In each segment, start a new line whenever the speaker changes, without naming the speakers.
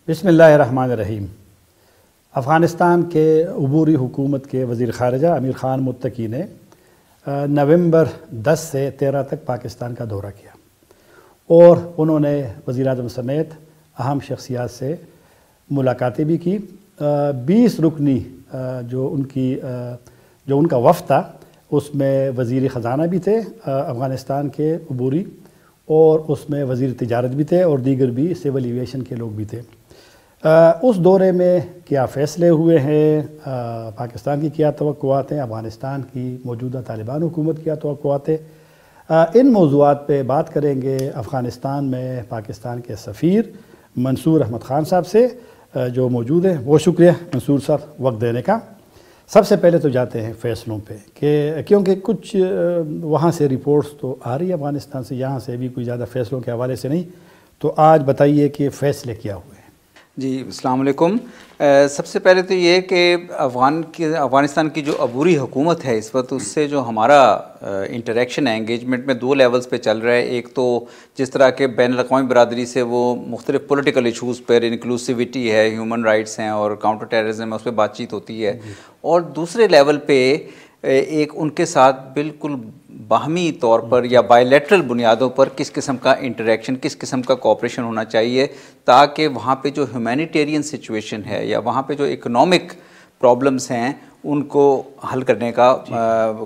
بسم اللہ الرحمن الرحیم۔ افغانستان کے عبوری حکومت کے وزیر خارجہ امیر خان متقی نے نومبر 10 سے 13 تک پاکستان کا دورہ کیا اور انہوں نے وزیر اعظم سمیت اہم شخصیات سے ملاقاتیں بھی کی۔ 20 رکنی جو ان کا وفد تھا اس میں وزیر خزانہ بھی تھے افغانستان کے عبوری، اور اس میں وزیر تجارت بھی تھے اور دیگر بھی سول ایویشن کے لوگ بھی تھے۔ اس دورے میں کیا فیصلے ہوئے ہیں، پاکستان کی کیا توقعات ہیں، افغانستان کی موجودہ طالبان حکومت کی کیا توقعات ہیں، ان موضوعات پہ بات کریں گے افغانستان میں پاکستان کے سفیر منصور احمد خان صاحب سے جو موجود ہیں۔ بہت شکریہ منصور صاحب وقت دینے کا۔ سب سے پہلے تو جاتے ہیں فیصلوں پہ کہ کیونکہ کچھ وہاں سے رپورٹس تو آ رہی ہے افغانستان سے، یہاں سے بھی کوئی زیادہ فیصلوں کے حوالے سے نہیں، تو آج بتائیے کہ فیصلے کیا ہوئے ہیں۔
جی السلام علیکم۔ سب سے پہلے تو یہ کہ افغانستان کی جو عبوری حکومت ہے اس وقت، اس سے جو ہمارا انٹریکشن ہے، انگیجمنٹ میں 2 لیولز پہ چل رہا ہے۔ ایک تو جس طرح کے بین الاقوامی برادری سے وہ مختلف پولیٹیکل ایشوز پر، انکلوسیوٹی ہے، ہیومن رائٹس ہیں اور کاؤنٹر ٹیررزم ہے، اس پہ بات چیت ہوتی ہے، اور دوسرے لیول پہ ایک ان کے ساتھ بالکل باہمی طور پر یا بائیلیٹرل بنیادوں پر کس قسم کا انٹریکشن، کس قسم کا کوآپریشن ہونا چاہیے، تاکہ وہاں پہ جو ہیومینیٹیرین سچویشن ہے یا وہاں پہ جو اکنامک پرابلمس ہیں ان کو حل کرنے کا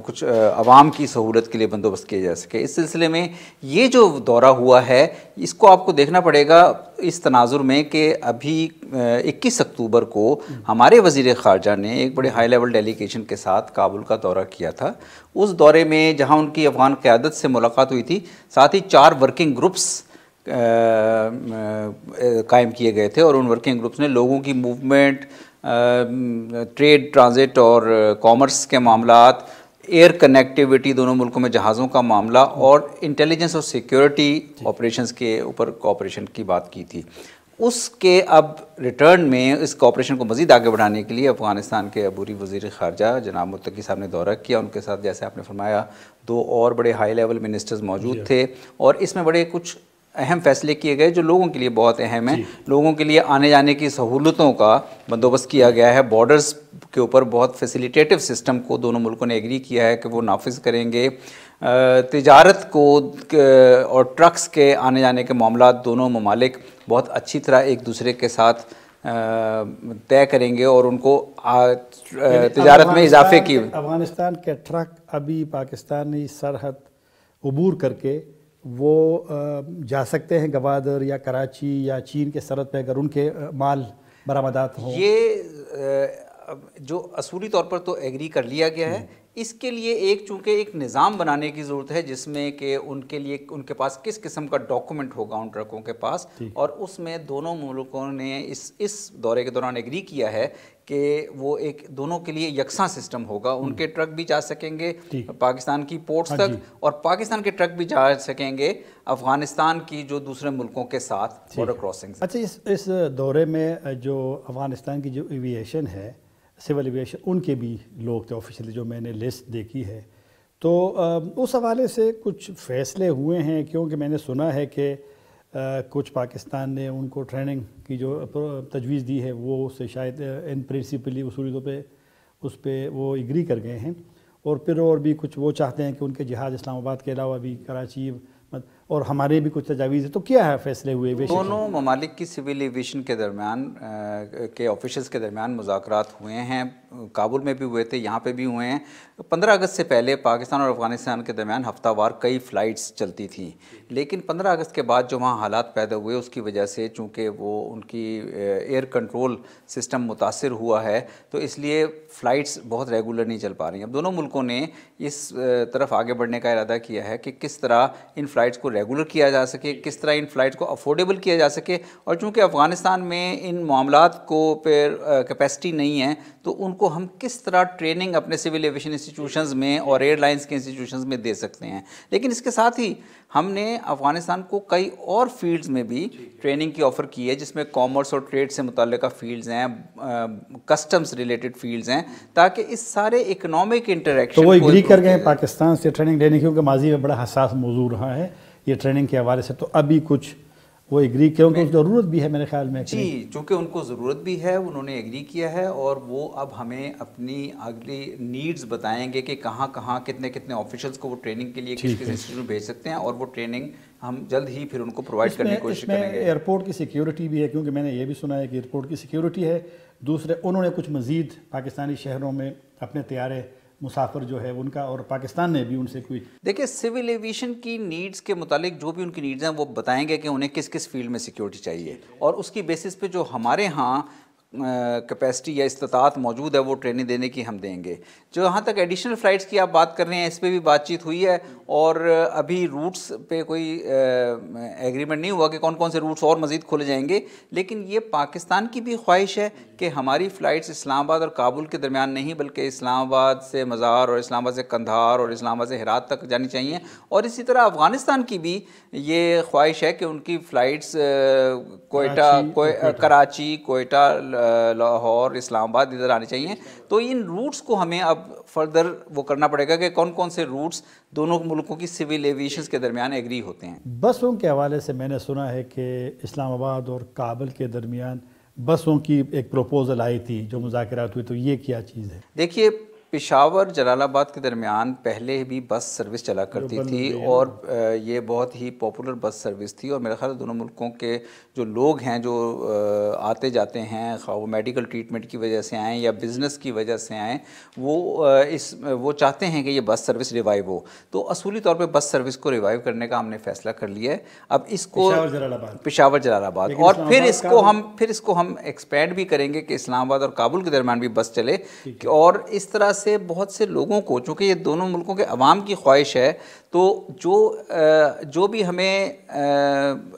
کچھ عوام کی سہولت کے لیے بندوبست کیا جا سکے۔ اس سلسلے میں یہ جو دورہ ہوا ہے اس کو آپ کو دیکھنا پڑے گا اس تناظر میں کہ ابھی 21 اکتوبر کو ہمارے وزیر خارجہ نے ایک بڑے ہائی لیول ڈیلیگیشن کے ساتھ کابل کا دورہ کیا تھا۔ اس دورے میں جہاں ان کی افغان قیادت سے ملاقات ہوئی تھی، ساتھ ہی 4 ورکنگ گروپس قائم کیے گئے تھے، اور ان ورکنگ گروپس نے لوگوں کی موومنٹ، ٹریڈ، ٹرانزٹ اور کامرس کے معاملات، ایئر کنیکٹیوٹی دونوں ملکوں میں جہازوں کا معاملہ، اور انٹیلیجنس اور سیکیورٹی آپریشنز کے اوپر کوآپریشن کی بات کی تھی۔ اس کے اب ریٹرن میں اس کوآپریشن کو مزید آگے بڑھانے کے لیے افغانستان کے عبوری وزیر خارجہ جناب متقی صاحب نے دورہ کیا۔ ان کے ساتھ جیسے آپ نے فرمایا 2 اور بڑے ہائی لیول منسٹرز موجود تھے، اور اس میں بڑے کچھ اہم فیصلے کیے گئے جو لوگوں کے لیے بہت اہم ہیں۔ لوگوں کے لیے آنے جانے کی سہولتوں کا بندوبست کیا گیا ہے، بارڈرز کے اوپر بہت فیسیلیٹیٹو سسٹم کو دونوں ملکوں نے ایگری کیا ہے کہ وہ نافذ کریں گے۔ تجارت کو اور ٹرکس کے آنے جانے کے معاملات دونوں ممالک بہت اچھی طرح ایک دوسرے کے ساتھ طے کریں گے اور ان کو تجارت میں اضافے کی۔
افغانستان کے ٹرک ابھی پاکستانی سرحد عبور کر کے وہ جا سکتے ہیں گوادر یا کراچی یا چین کے سرحد پہ اگر ان کے مال برآمدات ہوں؟
یہ جو اصولی طور پر تو ایگری کر لیا گیا ہے۔ اس کے لیے چونکہ ایک نظام بنانے کی ضرورت ہے جس میں کہ ان کے لیے ان کے پاس کس قسم کا ڈاکومنٹ ہوگا ان ٹرکوں کے پاس، اور اس میں دونوں ملکوں نے اس دورے کے دوران ایگری کیا ہے کہ وہ ایک دونوں کے لیے یکساں سسٹم ہوگا۔ ان کے ٹرک بھی جا سکیں گے پاکستان کی پورٹس تک، اور پاکستان کے ٹرک بھی جا سکیں گے افغانستان کی جو دوسرے ملکوں کے ساتھ بارڈر کراسنگز۔
اچھا، اس دورے میں جو افغانستان کی جو ایویشن ہے، سول ایویشن، ان کے بھی لوگ تھے آفیشلی، جو میں نے لسٹ دیکھی ہے، تو اس حوالے سے کچھ فیصلے ہوئے ہیں؟ کیونکہ میں نے سنا ہے کہ کچھ پاکستان نے ان کو ٹریننگ کی جو تجویز دی ہے وہ سے شاید ان پرنسپلی اصولی طور پہ اس پہ وہ ایگری کر گئے ہیں، اور پھر اور بھی کچھ وہ چاہتے ہیں کہ ان کے جہاز اسلام آباد کے علاوہ بھی کراچی اور ہمارے بھی کچھ تجاویز ہیں۔ تو کیا ہے فیصلے ہوئے؟
دونوں ممالک کی سول ایویشن کے درمیان کے آفیشلز کے درمیان مذاکرات ہوئے ہیں، کابل میں بھی ہوئے تھے، یہاں پہ بھی ہوئے ہیں۔ 15 اگست سے پہلے پاکستان اور افغانستان کے درمیان ہفتہ وار کئی فلائٹس چلتی تھیں، لیکن 15 اگست کے بعد جو وہاں حالات پیدا ہوئے اس کی وجہ سے چونکہ وہ ان کی ایئر کنٹرول سسٹم متاثر ہوا ہے، تو اس لیے فلائٹس بہت ریگولر نہیں چل پا رہی ہیں۔ اب دونوں ملکوں نے اس طرف آگے بڑھنے کا ارادہ کیا ہے کہ کس طرح ان فلائٹس کو ریگولر کیا جا سکے، کس طرح ان فلائٹس کو افورڈیبل کیا جا سکے، اور چونکہ افغانستان میں ان معاملات کو پھر کیپیسٹی نہیں ہے تو ان کو ہم کس طرح ٹریننگ اپنے سول ایویشن انسٹیٹیوشنز میں اور ایئر لائنز کے انسٹیٹیوشنز میں دے سکتے ہیں۔ لیکن اس کے ساتھ ہی ہم نے افغانستان کو کئی اور فیلڈز میں بھی ٹریننگ کی آفر کی ہے، جس میں کامرس اور ٹریڈ سے متعلقہ فیلڈز ہیں، کسٹمز ریلیٹڈ فیلڈز ہیں، تاکہ اس سارے اکنامک انٹریکشن
تو وہ ایگری کر گئے ہیں پاکستان سے ٹریننگ لینے، کیونکہ ماضی میں بڑا حساس موضوع رہا ہے یہ ٹریننگ کے حوالے سے۔ تو ابھی کچھ وہ ایگری کیونکہ ضرورت بھی ہے میرے خیال میں.
جی چونکہ ان کو ضرورت بھی ہے, انہوں نے ایگری کیا ہے, اور وہ اب ہمیں اپنی اگلی نیڈز بتائیں گے کہ کہاں کہاں کتنے کتنے آفیشلس کو وہ ٹریننگ کے لیے کس کس انسٹیٹیوٹ میں بھیج سکتے ہیں, اور وہ ٹریننگ ہم جلد ہی پھر ان کو پرووائڈ کرنے کی کوشش کریں گے.
ایئرپورٹ کی سیکیورٹی بھی ہے, کیونکہ میں نے یہ بھی سنا ہے کہ ایئرپورٹ کی سیکیورٹی ہے. دوسرے انہوں نے کچھ مزید پاکستانی شہروں میں اپنے طیارے مسافر جو ہے ان کا, اور پاکستان نے بھی ان سے کوئی
دیکھیں سول ایویشن کی نیڈز کے متعلق جو بھی ان کی نیڈز ہیں وہ بتائیں گے کہ انہیں کس کس فیلڈ میں سیکیورٹی چاہیے, اور اس کی بیسس پہ جو ہمارے ہاں کیپیسٹی یا استطاعت موجود ہے وہ ٹریننگ دینے کی ہم دیں گے. جہاں تک ایڈیشنل فلائٹس کی آپ بات کر رہے ہیں اس پہ بھی بات چیت ہوئی ہے, اور ابھی روٹس پہ کوئی ایگریمنٹ نہیں ہوا کہ کون کون سے روٹس اور مزید کھولے جائیں گے, لیکن یہ پاکستان کی بھی خواہش ہے کہ ہماری فلائٹس اسلام آباد اور کابل کے درمیان نہیں بلکہ اسلام آباد سے مزار اور اسلام آباد سے قندھار اور اسلام آباد سے ہرات تک جانی چاہیے. اور اسی طرح افغانستان کی بھی یہ خواہش ہے کہ ان کی فلائٹس کوئٹہ, کراچی, کوئٹہ, لاہور, اسلام آباد ادھر آنے چاہیے. تو ان روٹس کو ہمیں اب فردر وہ کرنا پڑے گا کہ کون کون سے روٹس دونوں ملکوں کی سول ایویشنز کے درمیان ایگری ہوتے ہیں.
بسوں کے حوالے سے میں نے سنا ہے کہ اسلام آباد اور کابل کے درمیان بسوں کی ایک پروپوزل آئی تھی جو مذاکرات ہوئے, تو یہ کیا چیز ہے؟
دیکھیے پشاور جلال آباد کے درمیان پہلے بھی بس سروس چلا کرتی تھی, اور یہ بہت ہی پاپولر بس سروس تھی, اور میرا خیال ہے دونوں ملکوں کے جو لوگ ہیں جو آتے جاتے ہیں, خواہ وہ میڈیکل ٹریٹمنٹ کی وجہ سے آئیں یا بزنس کی وجہ سے آئیں, وہ چاہتے ہیں کہ یہ بس سروس ریوائیو ہو. تو اصولی طور پہ بس سروس کو ریوائیو کرنے کا ہم نے فیصلہ کر لیا ہے. اب اس کو پشاور جلال آباد, اور پھر اس کو ہم ایکسپینڈ بھی کریں گے کہ اسلام آباد اور کابل کے درمیان بھی بس چلے, اور اس طرح سے بہت سے لوگوں کو, چونکہ یہ دونوں ملکوں کے عوام کی خواہش ہے, تو جو بھی ہمیں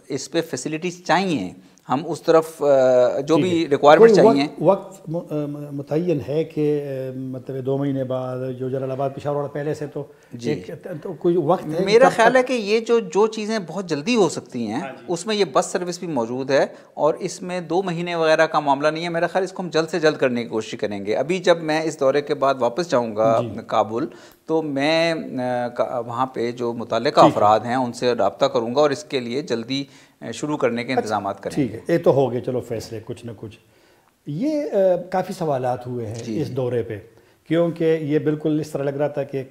اس پہ فیسلٹیز چاہیے ہم اس طرف جو بھی ریکوائرمنٹ چاہیے.
وقت متعین ہے کہ مطلب 2 مہینے بعد جو جلال آباد پشاور والا پہلے سے تو کوئی وقت ہے؟
میرا خیال ہے کہ یہ جو چیزیں بہت جلدی ہو سکتی ہیں اس میں یہ بس سروس بھی موجود ہے, اور اس میں 2 مہینے وغیرہ کا معاملہ نہیں ہے. میرا خیال اس کو ہم جلد سے جلد کرنے کی کوشش کریں گے. ابھی جب میں اس دورے کے بعد واپس جاؤں گا کابل تو میں وہاں پہ جو متعلقہ افراد ہیں ان سے رابطہ کروں گا, اور اس کے لیے جلدی شروع کرنے کے انتظامات کریں.
ٹھیک ہے, یہ تو ہو گئے چلو فیصلے کچھ نہ کچھ. یہ کافی سوالات ہوئے ہیں اس دورے پہ, کیونکہ یہ بالکل اس طرح لگ رہا تھا کہ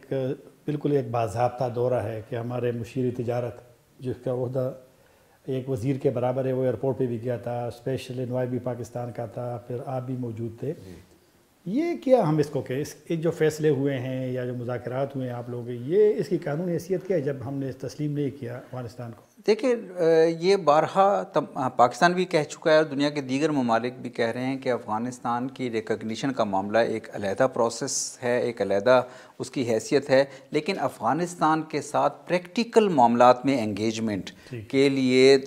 بالکل ایک باضابطہ دورہ ہے کہ ہمارے مشیر تجارت جس کا عہدہ ایک وزیر کے برابر ہے وہ ایئرپورٹ پہ بھی گیا تھا, اسپیشل انوائے بھی پاکستان کا تھا, پھر آپ بھی موجود تھے. یہ کیا ہم اس کو کہ جو فیصلے ہوئے ہیں یا جو مذاکرات ہوئے ہیں آپ لوگ, یہ اس کی قانونی حیثیت کیا ہے جب ہم نے تسلیم نہیں کیا افغانستان کو؟
دیکھیں یہ بارہا پاکستان بھی کہہ چکا ہے اور دنیا کے دیگر ممالک بھی کہہ رہے ہیں کہ افغانستان کی ریکگنیشن کا معاملہ ایک علیحدہ پروسیس ہے, ایک علیحدہ اس کی حیثیت ہے, لیکن افغانستان کے ساتھ پریکٹیکل معاملات میں انگیجمنٹ کے لیے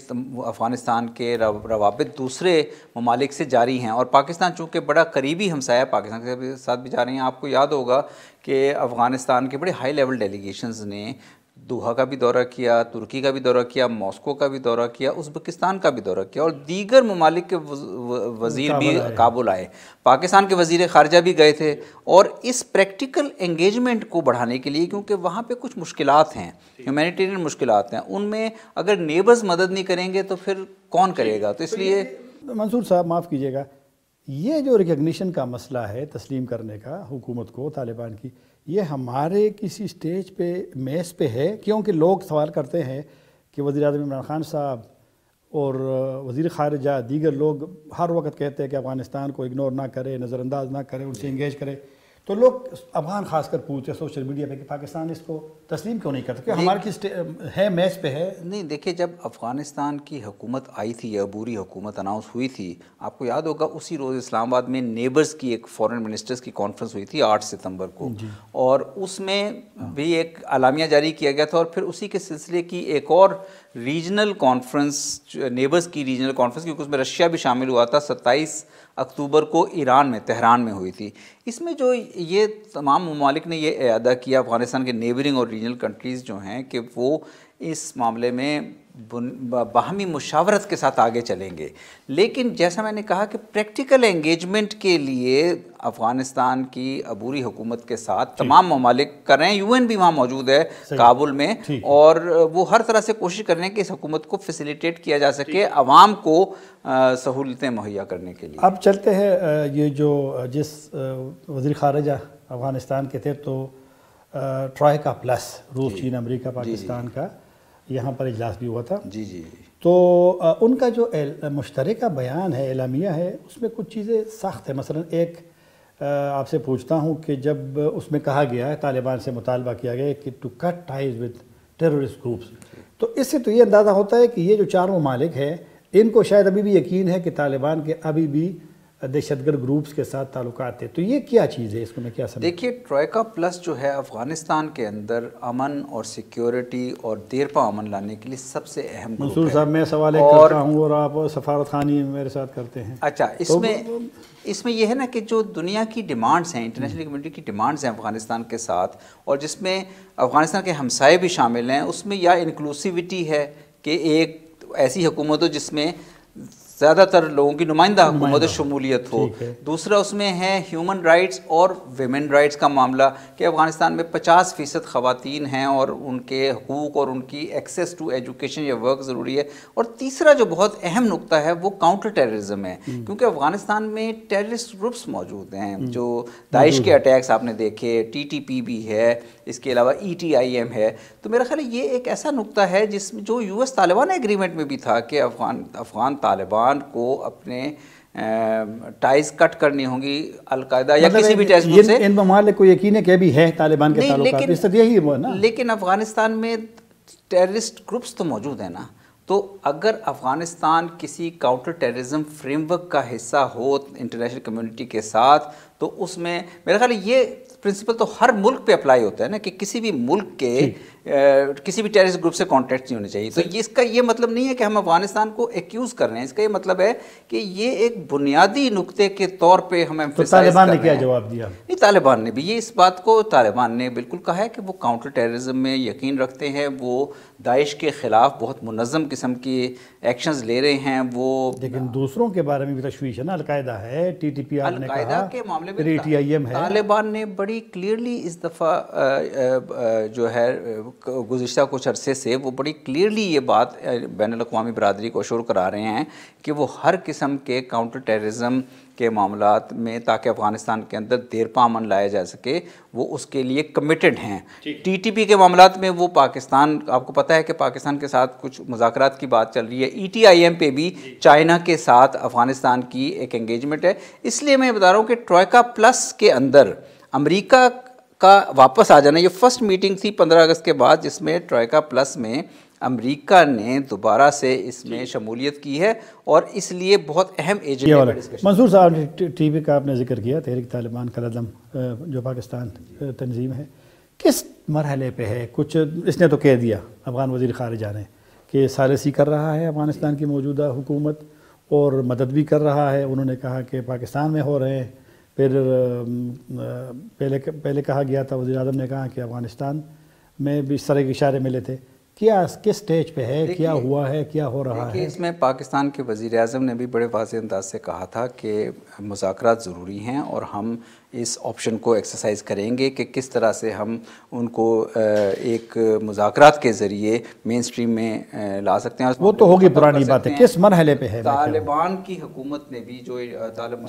افغانستان کے روابط دوسرے ممالک سے جاری ہیں, اور پاکستان چونکہ بڑا قریبی ہمسایہ پاکستان کے ساتھ بھی جاری ہیں. آپ کو یاد ہوگا کہ افغانستان کے بڑے ہائی لیول ڈیلیگیشنز نے دوحہ کا بھی دورہ کیا, ترکی کا بھی دورہ کیا, ماسکو کا بھی دورہ کیا, ازبکستان کا بھی دورہ کیا, اور دیگر ممالک کے وزیر بھی کابل آئے. پاکستان کے وزیر خارجہ بھی گئے تھے, اور اس پریکٹیکل انگیجمنٹ کو بڑھانے کے لیے, کیونکہ وہاں پہ کچھ مشکلات ہیں, ہیومینیٹیرین مشکلات ہیں, ان میں اگر نیبرز مدد نہیں کریں گے تو پھر کون کرے گا؟ تو اس لیے
منصور صاحب معاف کیجیے گا, یہ جو ریکگنیشن کا مسئلہ ہے تسلیم کرنے کا حکومت کو طالبان کی, یہ ہمارے کسی سٹیج پہ میز پہ ہے؟ کیونکہ لوگ سوال کرتے ہیں کہ وزیر اعظم عمران خان صاحب اور وزیر خارجہ دیگر لوگ ہر وقت کہتے ہیں کہ افغانستان کو اگنور نہ کرے, نظر انداز نہ کرے, ان سے انگیج کرے. تو لوگ افغان خاص کر پوچھتے ہیں سوشل میڈیا پہ کہ پاکستان اس کو تسلیم کیوں نہیں کرتا, کہ ہمارے کس ہے میز پہ ہے؟
نہیں دیکھیں, جب افغانستان کی حکومت آئی تھی, یہ عبوری حکومت اناؤنس ہوئی تھی, آپ کو یاد ہوگا اسی روز اسلام آباد میں نیبرز کی ایک فورن منسٹرز کی کانفرنس ہوئی تھی 8 ستمبر کو, اور اس میں بھی ایک اعلامیہ جاری کیا گیا تھا, اور پھر اسی کے سلسلے کی ایک اور ریجنل کانفرنس, نیبرز کی ریجنل کانفرنس, کیونکہ اس میں رشیا بھی شامل ہوا تھا, 27 اکتوبر کو ایران میں تہران میں ہوئی تھی. اس میں جو یہ تمام ممالک نے یہ اعادہ کیا افغانستان کے نیبرنگ اور ریجنل کنٹریز جو ہیں کہ وہ اس معاملے میں باہمی مشاورت کے ساتھ آگے چلیں گے. لیکن جیسا میں نے کہا کہ پریکٹیکل انگیجمنٹ کے لیے افغانستان کی عبوری حکومت کے ساتھ تمام ممالک کر رہے ہیں, یو این بھی وہاں موجود ہے کابل میں, اور وہ ہر طرح سے کوشش کر رہے ہیں کہ اس حکومت کو فیسیلیٹیٹ کیا جا سکے عوام کو سہولتیں مہیا کرنے کے لیے.
اب چلتے ہیں یہ جو جس وزیر خارجہ افغانستان کے تھے تو ٹرائیکا پلس روس چین امریکہ پاکستان کا یہاں پر اجلاس بھی ہوا تھا.
جی جی.
تو ان کا جو مشترکہ بیان ہے, اعلامیہ ہے, اس میں کچھ چیزیں سخت ہیں. مثلا ایک آپ سے پوچھتا ہوں کہ جب اس میں کہا گیا ہے, طالبان سے مطالبہ کیا گیا ہے کہ to cut ties with terrorist groups, تو اس سے تو یہ اندازہ ہوتا ہے کہ یہ جو 4 ممالک ہیں ان کو شاید ابھی بھی یقین ہے کہ طالبان کے ابھی بھی دہشت گرد گروپس کے ساتھ تعلقات تھے. تو یہ کیا چیز ہے, اس کو میں کیا سمجھوں؟
دیکھیے ٹرائیکا پلس جو ہے افغانستان کے اندر امن اور سیکیورٹی اور دیرپا امن لانے کے لیے سب سے اہم گروپ ہے.
منصور صاحب میں سوال کرتا ہوں اور آپ سفارت خانی میرے ساتھ کرتے ہیں.
اچھا, اس میں یہ ہے نا کہ جو دنیا کی ڈیمانڈز ہیں, انٹرنیشنل کمیونٹی کی ڈیمانڈز ہیں افغانستان کے ساتھ, اور جس میں افغانستان کے ہمسائے بھی شامل ہیں, اس میں یا انکلوسیوٹی ہے کہ ایک ایسی حکومت ہو جس میں زیادہ تر لوگوں کی نمائندہ حکومت شمولیت ہو. دوسرا اس میں ہے ہیومن رائٹس اور ویمن رائٹس کا معاملہ کہ افغانستان میں 50% خواتین ہیں اور ان کے حقوق اور ان کی ایکسیس ٹو ایجوکیشن یا ورک ضروری ہے. اور تیسرا جو بہت اہم نقطہ ہے وہ کاؤنٹر ٹیررزم ہے, کیونکہ افغانستان میں ٹیررسٹ گروپس موجود ہیں, جو داعش کے اٹیکس آپ نے دیکھے, TTP بھی ہے, اس کے علاوہ ETIM ہے. تو میرا خیال ہے یہ ایک ایسا نقطہ ہے جس میں جو US طالبان ایگریمنٹ میں بھی تھا کہ افغان طالبان کو اپنے ٹائز کٹ کرنی ہوں گی القاعدہ یا کسی بھی ٹیررسٹ گروپ سے.
ان ممالک کو یقین ہے کہ بھی ہے طالبان کے تعلقات, اس طرح یہی ہے نا.
لیکن افغانستان میں ٹیررسٹ گروپس تو موجود ہیں نا, تو اگر افغانستان کسی کاؤنٹر ٹیررزم فریم ورک کا حصہ ہو انٹرنیشنل کمیونٹی کے ساتھ, تو اس میں میرا خیال ہے یہ پرنسپل تو ہر ملک پہ اپلائی ہوتا ہے نا کہ کسی بھی ملک کے کسی بھی ٹیررسٹ گروپ سے کانٹیکٹ نہیں ہونے چاہیے. تو اس کا یہ مطلب نہیں ہے کہ ہم افغانستان کو ایکیوز کر رہے ہیں, اس کا یہ مطلب ہے کہ یہ ایک بنیادی نقطے کے طور پہ ہم ایمفیسائز کر رہے ہیں.
طالبان نے کیا جواب دیا؟
نہیں, طالبان نے بھی یہ اس بات کو طالبان نے بالکل کہا ہے کہ وہ کاؤنٹر ٹیررزم میں یقین رکھتے ہیں, وہ داعش کے خلاف بہت منظم قسم کی ایکشنز لے رہے ہیں. وہ
لیکن دوسروں کے بارے میں بھی تشویش ہے نا, القاعدہ ہے, TTP آپ نے کہا,
القاعدہ کے معاملے میں
ETIM ہے.
طالبان نے بڑی کلیئرلی اس دفعہ جو ہے گزشتہ کچھ عرصے سے وہ بڑی کلیئرلی یہ بات بین الاقوامی برادری کو اشور کرا رہے ہیں کہ وہ ہر قسم کے کاؤنٹر ٹیررزم کے معاملات میں تاکہ افغانستان کے اندر دیرپا امن لایا جا سکے وہ اس کے لیے کمیٹڈ ہیں. TTP کے معاملات میں وہ پاکستان, آپ کو پتہ ہے کہ پاکستان کے ساتھ کچھ مذاکرات کی بات چل رہی ہے. ETIM پہ بھی چائنا کے ساتھ افغانستان کی ایک انگیجمنٹ ہے. اس لیے میں بتا رہا ہوں کہ ٹرائیکا پلس کے اندر امریکہ کا واپس آ جانا, یہ فرسٹ میٹنگ تھی 15 اگست کے بعد جس میں ٹرائیکا پلس میں امریکہ نے دوبارہ سے اس میں شمولیت کی ہے, اور اس لیے بہت اہم ایجنڈے پر ڈسکشن.
منصور صاحب TTP کا آپ نے ذکر کیا, تحریک طالبان کالعدم جو پاکستان تنظیم ہے, کس مرحلے پہ ہے؟ کچھ اس نے تو کہہ دیا افغان وزیر خارجہ نے کہ ثالثی کر رہا ہے افغانستان کی موجودہ حکومت اور مدد بھی کر رہا ہے. انہوں نے کہا کہ پاکستان میں ہو رہے ہیں, پھر پہلے کہا گیا تھا, وزیر اعظم نے کہا کہ افغانستان میں بھی اس طرح کے اشارے ملے تھے. کیا کس سٹیج پہ ہے, کیا ہوا ہے, کیا ہو رہا ہے؟
اس میں پاکستان کے وزیر اعظم نے بھی بڑے واضح انداز سے کہا تھا کہ مذاکرات ضروری ہیں اور ہم اس آپشن کو ایکسرسائز کریں گے کہ کس طرح سے ہم ان کو ایک مذاکرات کے ذریعے مین سٹریم میں لا سکتے ہیں.
وہ تو ہوگی پرانی باتیں, کس مرحلے پہ ہے؟
طالبان کی حکومت نے بھی جو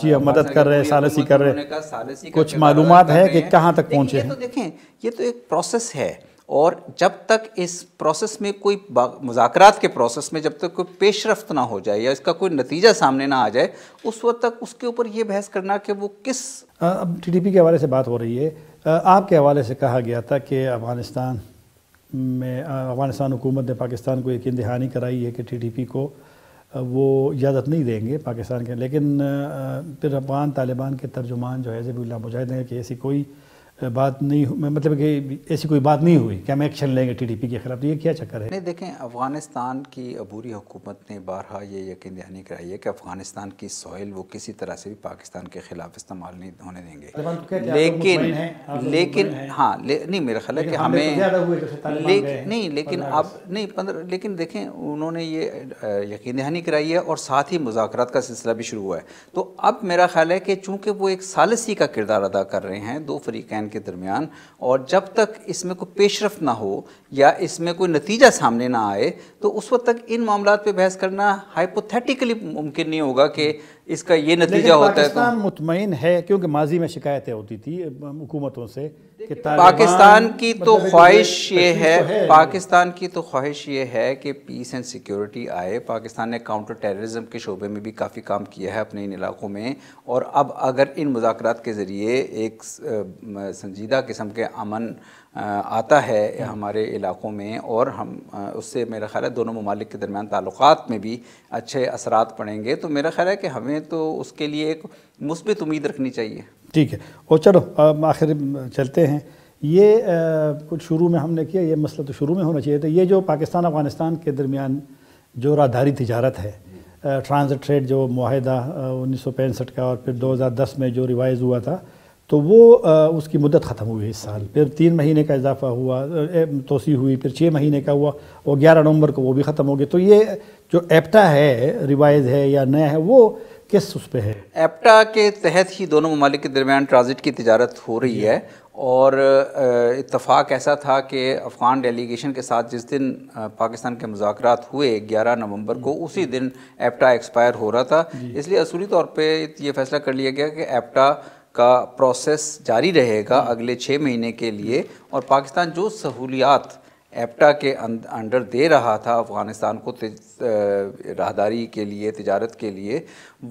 جی مدد کر رہے, ثالثی کر رہے, کچھ معلومات ہے کہ کہاں تک پہنچے ہیں؟
تو دیکھیں یہ تو ایک پروسیس ہے, اور جب تک اس پروسیس میں کوئی مذاکرات کے پروسیس میں جب تک کوئی پیش رفت نہ ہو جائے یا اس کا کوئی نتیجہ سامنے نہ آ جائے, اس وقت تک اس کے اوپر یہ بحث کرنا کہ وہ کس.
اب TTP کے حوالے سے بات ہو رہی ہے, آپ کے حوالے سے کہا گیا تھا کہ افغانستان حکومت نے پاکستان کو یقین دہانی کرائی ہے کہ TTP کو وہ اجازت نہیں دیں گے پاکستان کے, لیکن پھر افغان طالبان کے ترجمان جو ہے ذبیح اللہ مجاہد نے کہ ایسی کوئی بات نہیں مطلب کہ ایسی کوئی بات نہیں ہوئی کہ ہم ایکشن لیں گے TTP کے خلاف، تو یہ کیا چکر ہے؟
نہیں دیکھیں، افغانستان کی عبوری حکومت نے بارہا یہ یقین دہانی کرائی ہے کہ افغانستان کی سوئل وہ کسی طرح سے بھی پاکستان کے خلاف استعمال نہیں ہونے دیں گے، لیکن ہاں نہیں میرا خیال ہے کہ ہمیں لیکن دیکھیں انہوں نے یہ یقین دہانی کرائی ہے اور ساتھ ہی مذاکرات کا سلسلہ بھی شروع ہوا ہے. تو اب میرا خیال ہے کہ چونکہ وہ ایک ثالثی کا کردار ادا کر رہے ہیں دو فریقین کے درمیان، اور جب تک اس میں کوئی پیش رفت نہ ہو یا اس میں کوئی نتیجہ سامنے نہ آئے تو اس وقت تک ان معاملات پہ بحث کرنا ہائپوتھیٹیکلی ممکن نہیں ہوگا کہ اس کا یہ نتیجہ ہوتا ہے.
پاکستان مطمئن ہے کیونکہ ماضی میں شکایتیں ہوتی تھی حکومتوں سے کہ
پاکستان کی تو خواہش یہ ہے، پاکستان کی تو خواہش یہ ہے کہ پیس اینڈ سیکیورٹی آئے. پاکستان نے کاؤنٹر ٹیررزم کے شعبے میں بھی کافی کام کیا ہے اپنے ان علاقوں میں، اور اب اگر ان مذاکرات کے ذریعے ایک سنجیدہ قسم کے امن آتا ہے ہمارے علاقوں میں، اور ہم اس سے میرا خیال ہے دونوں ممالک کے درمیان تعلقات میں بھی اچھے اثرات پڑیں گے، تو میرا خیال ہے کہ ہمیں تو اس کے لیے ایک مثبت امید رکھنی چاہیے.
ٹھیک ہے. اور چلو آخر چلتے ہیں. یہ کچھ شروع میں ہم نے کیا، یہ مسئلہ تو شروع میں ہونا چاہیے تھا. یہ جو پاکستان افغانستان کے درمیان جو راہداری تجارت ہے، ٹرانزٹ ٹریڈ جو معاہدہ 1965 کا اور پھر 2010 میں جو ریوائز ہوا تھا، تو وہ اس کی مدت ختم ہوئی اس سال. پھر 3 مہینے کا اضافہ ہوا، توسیع ہوئی، پھر 6 مہینے کا ہوا، اور 11 نومبر کو وہ بھی ختم ہو گیا. تو یہ جو ایپٹا ہے ریوائز ہے یا نیا ہے، وہ کس اس پہ ہے؟
ایپٹا کے تحت ہی دونوں ممالک کے درمیان ٹرانزٹ کی تجارت ہو رہی ہے، اور اتفاق ایسا تھا کہ افغان ڈیلیگیشن کے ساتھ جس دن پاکستان کے مذاکرات ہوئے 11 نومبر کو، اسی دن ایپٹا ایکسپائر ہو رہا تھا. اس لیے اصولی طور پہ یہ فیصلہ کر لیا گیا کہ ایپٹا کا پروسیس جاری رہے گا اگلے 6 مہینے کے لیے، اور پاکستان جو سہولیات ایپٹا کے انڈر دے رہا تھا افغانستان کو راہداری کے لیے، تجارت کے لیے،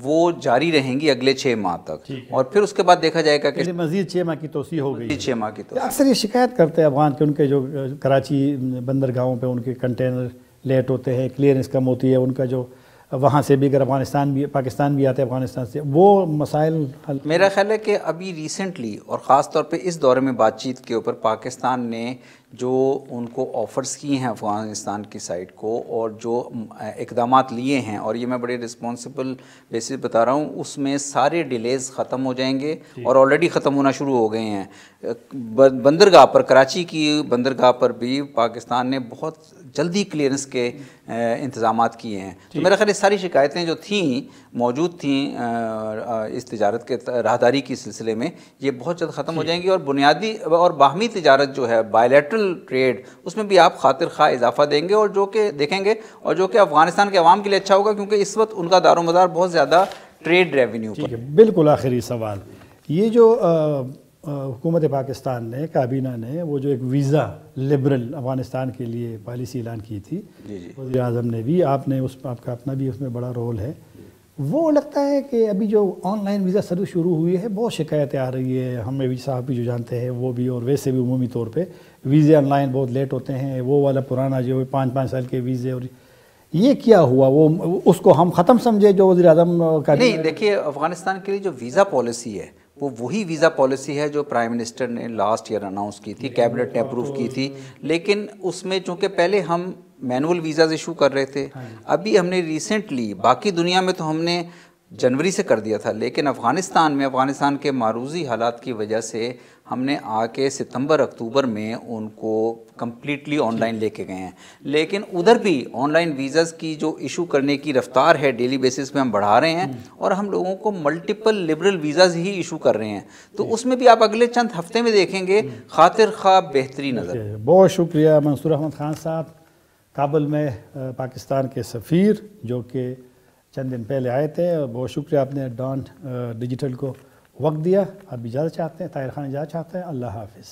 وہ جاری رہیں گی اگلے 6 ماہ تک، اور پھر اس کے بعد دیکھا جائے گا کہ
مزید 6 ماہ کی توسیع ہو گئی.
6 ماہ کی توسیع.
اکثر یہ شکایت کرتے ہیں افغان کہ ان کے جو کراچی بندرگاہوں پہ ان کے کنٹینر لیٹ ہوتے ہیں، کلیئرنس کم ہوتی ہے ان کا، جو وہاں سے بھی اگر پاکستان بھی آتے ہیں افغانستان سے، وہ مسائل حل.
میرا خیال ہے کہ ابھی ریسنٹلی اور خاص طور پہ اس دورے میں بات چیت کے اوپر پاکستان نے جو ان کو آفرز کیے ہیں افغانستان کی سائٹ کو، اور جو اقدامات لیے ہیں، اور یہ میں بڑے رسپانسبل بیسس بتا رہا ہوں، اس میں سارے ڈیلیز ختم ہو جائیں گے، اور آلریڈی ختم ہونا شروع ہو گئے ہیں. بندرگاہ پر، کراچی کی بندرگاہ پر بھی پاکستان نے بہت جلدی کلیئرنس کے انتظامات کیے ہیں. تو میرا خیال ہے ساری شکایتیں جو تھیں موجود تھیں اس تجارت کے راہداری کی سلسلے میں، یہ بہت جلد ختم ہو جائیں گی، اور بنیادی اور باہمی تجارت جو ہے بائیلیٹرل ٹریڈ، اس میں بھی آپ خاطر خواہ اضافہ دیں گے، اور جو کہ دیکھیں گے، اور جو کہ افغانستان کے عوام کے لیے اچھا ہوگا، کیونکہ اس وقت ان کا دار و مدار بہت زیادہ ٹریڈ ریونیو پر.
بالکل آخری سوال، یہ جو حکومت پاکستان نے، کابینہ نے، وہ جو ایک ویزا لبرل افغانستان کے لیے پالیسی اعلان کی تھی، وزیر اعظم نے بھی، آپ کا اپنا بھی اس میں بڑا رول ہے، وہ لگتا ہے کہ ابھی جو آن لائن ویزا سروس شروع ہوئی ہے، بہت شکایتیں آ رہی ہے، ہمیں بھی صاحب بھی جو جانتے ہیں وہ بھی، اور ویسے بھی عمومی طور پہ ویزے آن لائن بہت لیٹ ہوتے ہیں، وہ والا پرانا جو 5 سال کے ویزے، اور یہ کیا ہوا؟ وہ اس کو ہم ختم سمجھے جو وزیر اعظم کا؟
نہیں دیکھیے، افغانستان کے لیے جو ویزا پالیسی ہے وہ وہی ویزا پالیسی ہے جو پرائم منسٹر نے لاسٹ ایئر اناؤنس کی تھی، کیبنٹ نے اپروو کی تھی، لیکن اس میں چونکہ پہلے ہم مینول ویزاز ایشو کر رہے تھے، ابھی ہم نے ریسنٹلی، باقی دنیا میں تو ہم نے جنوری سے کر دیا تھا، لیکن افغانستان کے معروضی حالات کی وجہ سے ہم نے آ کے ستمبر اکتوبر میں ان کو کمپلیٹلی آن لائن لے کے گئے ہیں. لیکن ادھر بھی آن لائن ویزاز کی جو ایشو کرنے کی رفتار ہے ڈیلی بیسس پہ ہم بڑھا رہے ہیں، اور ہم لوگوں کو ملٹیپل لبرل ویزاز ہی ایشو کر رہے ہیں. تو اس میں بھی آپ اگلے چند ہفتے میں دیکھیں گے خاطر خواہ بہتری نظر.
بہت شکریہ منصور احمد خان صاحب، کابل میں پاکستان کے سفیر، جو کہ چند دن پہلے آئے تھے. بہت شکریہ، آپ نے ڈان ڈیجیٹل کو وقت دیا. اب اجازت چاہتے ہیں، طاہر خان اجازت چاہتے ہیں. اللہ حافظ.